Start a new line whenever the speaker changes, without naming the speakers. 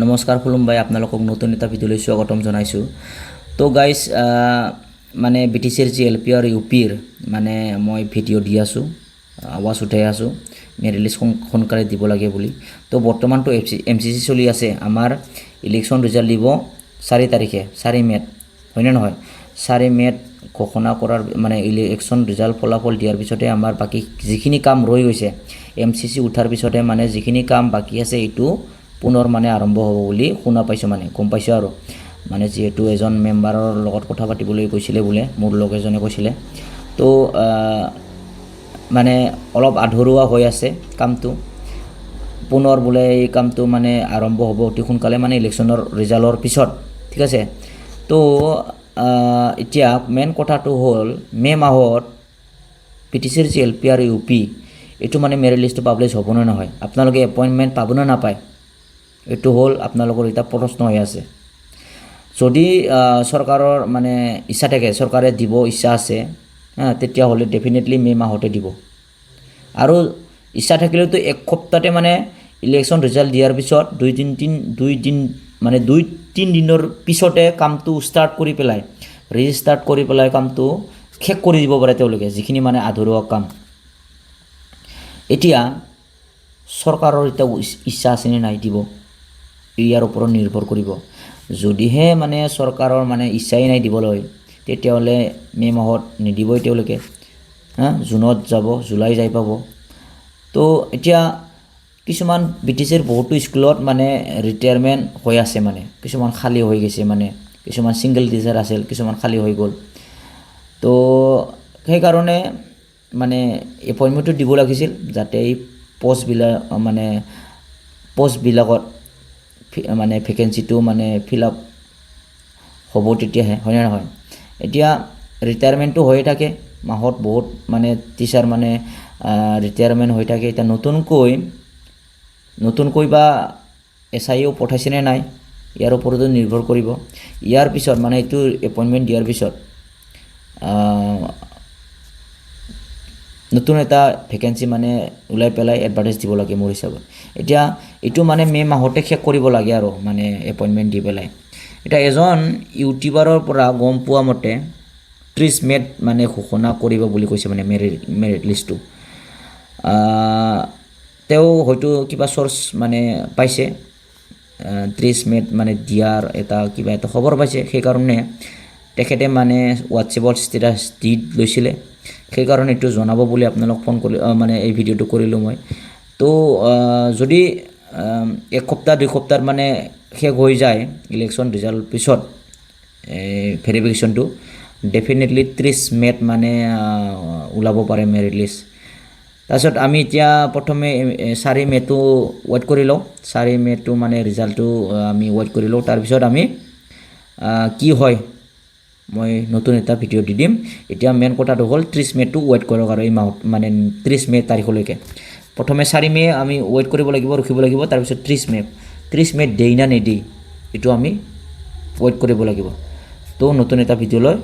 নমস্কাৰ ফুলুম ভাই, আপোনালোকক নতুন এটা ভিডিঅ'লৈ স্বাগতম জনাইছোঁ। তো গাইজ, মানে BTCৰ যি LP আৰু UPৰ মানে মই ভিডিঅ' দি আছোঁ, আৱাজ উঠাই আছোঁ, ৰিলিজ সোনকালে দিব লাগে বুলি। তো বৰ্তমানটো MCC চলি আছে। আমাৰ ইলেকশ্যন ৰিজাল্ট দিব 4 তাৰিখে, 4 মে'ত, হয়নে নহয়? 4 মে'ত ঘোষণা কৰাৰ মানে ইলেকশ্যন ৰিজাল্ট ফলাফল দিয়াৰ পিছতে আমাৰ বাকী যিখিনি কাম ৰৈ গৈছে, MCC উঠাৰ পিছতে মানে যিখিনি কাম বাকী আছে এইটো পুনৰ মানে আৰম্ভ হ'ব বুলি শুনা পাইছোঁ, মানে গম পাইছোঁ আৰু মানে যিহেতু এজন মেম্বাৰৰ লগত কথা পাতিবলৈ কৈছিলে বোলে, মোৰ লগ এজনে কৈছিলে। তো মানে অলপ আধৰুৱা হৈ আছে কামটো, পুনৰ বোলে এই কামটো মানে আৰম্ভ হ'ব অতি সোনকালে, মানে ইলেকশ্যনৰ ৰিজাল্টৰ পিছত, ঠিক আছে। তো এতিয়া মেইন কথাটো হ'ল মে' মাহত BTCৰ যি LP আৰু UP এইটো মানে মেৰিট লিষ্টটো পাব্লিছ হ'ব নে নহয়, আপোনালোকে এপইণ্টমেণ্ট পাব নে নাপায়, এইটো হ'ল আপোনালোকৰ এটা প্ৰশ্ন হৈ আছে। যদি চৰকাৰৰ মানে ইচ্ছা থাকে, চৰকাৰে দিব ইচ্ছা আছে, তেতিয়াহ'লে ডেফিনেটলি মে' মাহতে দিব। আৰু ইচ্ছা থাকিলেওতো এক সপ্তাহতে মানে ইলেকশ্যন ৰিজাল্ট দিয়াৰ পিছত দুই তিন দিনৰ পিছতে কামটো ষ্টাৰ্ট কৰি পেলাই, ৰিষ্টাৰ্ট কৰি পেলাই কামটো শেষ কৰি দিব পাৰে তেওঁলোকে, যিখিনি মানে আধৰুৱা কাম। এতিয়া চৰকাৰৰ এতিয়া ইচ্ছা আছেনে নাই দিব, ইয়াৰ ওপৰত নিৰ্ভৰ কৰিব। যদিহে মানে চৰকাৰৰ মানে ইচ্ছাই নাই দিবলৈ, তেতিয়াহ'লে মে' মাহত নিদিবই তেওঁলোকে, জুনত যাব, জুলাই যাই পাব। তো এতিয়া কিছুমান BTCৰ বহুতো স্কুলত মানে ৰিটায়াৰমেণ্ট হৈ আছে, মানে কিছুমান খালী হৈ গৈছে, মানে কিছুমান ছিংগল টিচাৰ আছিল, কিছুমান খালী হৈ গ'ল। তো সেইকাৰণে মানে এপইণ্টমেণ্টটো দিব লাগিছিল, যাতে এই পষ্টবিলাকত মানে ভেকেঞ্চিটো মানে ফিল আপ হ'ব, তেতিয়াহে, হয়নে নহয়? এতিয়া ৰিটায়াৰমেণ্টটো হৈয়ে থাকে মাহত, বহুত মানে টিচাৰ মানে ৰিটায়াৰমেণ্ট হৈ থাকে। এতিয়া নতুনকৈ বা SIও পঠাইছেনে নাই, ইয়াৰ ওপৰতো নিৰ্ভৰ কৰিব। ইয়াৰ পিছত মানে এইটো এপইণ্টমেণ্ট দিয়াৰ পিছত নতুন এটা ভেকেঞ্চি মানে ওলাই পেলাই এডভাৰটাইজ দিব লাগে মোৰ হিচাপত। এতিয়া এইটো মানে মে' মাহতে শেষ কৰিব লাগে আৰু মানে এপইণ্টমেণ্ট দি পেলাই। এতিয়া এজন ইউটিউবাৰৰ পৰা গম পোৱা মতে 30 মে'ত মানে ঘোষণা কৰিব বুলি কৈছে, মানে মেৰিট লিষ্টটো। তেওঁ হয়তো কিবা চ'ৰ্চ মানে পাইছে, 30 মে'ত মানে দিয়াৰ কিবা এটা খবৰ পাইছে, সেইকাৰণে তেখেতে মানে হোৱাটছএপত ষ্টেটাছ দি লৈছিলে। সেইকাৰণে এইটো জনাব বুলি আপোনালোক ফোন কৰি মানে এই ভিডিঅ'টো কৰিলোঁ মই। তো যদি এক সপ্তাহ 2 সপ্তাহ মানে শেষ হৈ যায় ইলেকশ্যন ৰিজাল্ট পিছত ভেৰিফিকেশ্যনটো, ডেফিনেটলি 30 মে'ত মানে ওলাব পাৰে মেৰিট লিষ্ট। তাৰপিছত আমি এতিয়া প্ৰথমে 4 মে'টো ৱেইট কৰি লওঁ, 4 মে'টো মানে ৰিজাল্টটো আমি ৱেইট কৰি লওঁ। তাৰপিছত আমি কি হয় মই নতুন এটা ভিডিঅ' দি দিম। এতিয়া মেইন কথাটো হ'ল 30 মে'টো ৱেইট কৰক, আৰু এই মাহত মানে 30 মে' তাৰিখলৈকে। প্ৰথমে 4 মে' আমি ৱেইট কৰিব লাগিব, ৰখিব লাগিব। তাৰপিছত 30 মে'ত দেই না নেদেই, এইটো আমি ৱেইট কৰিব লাগিব। তো নতুন এটা ভিডিঅ' লৈ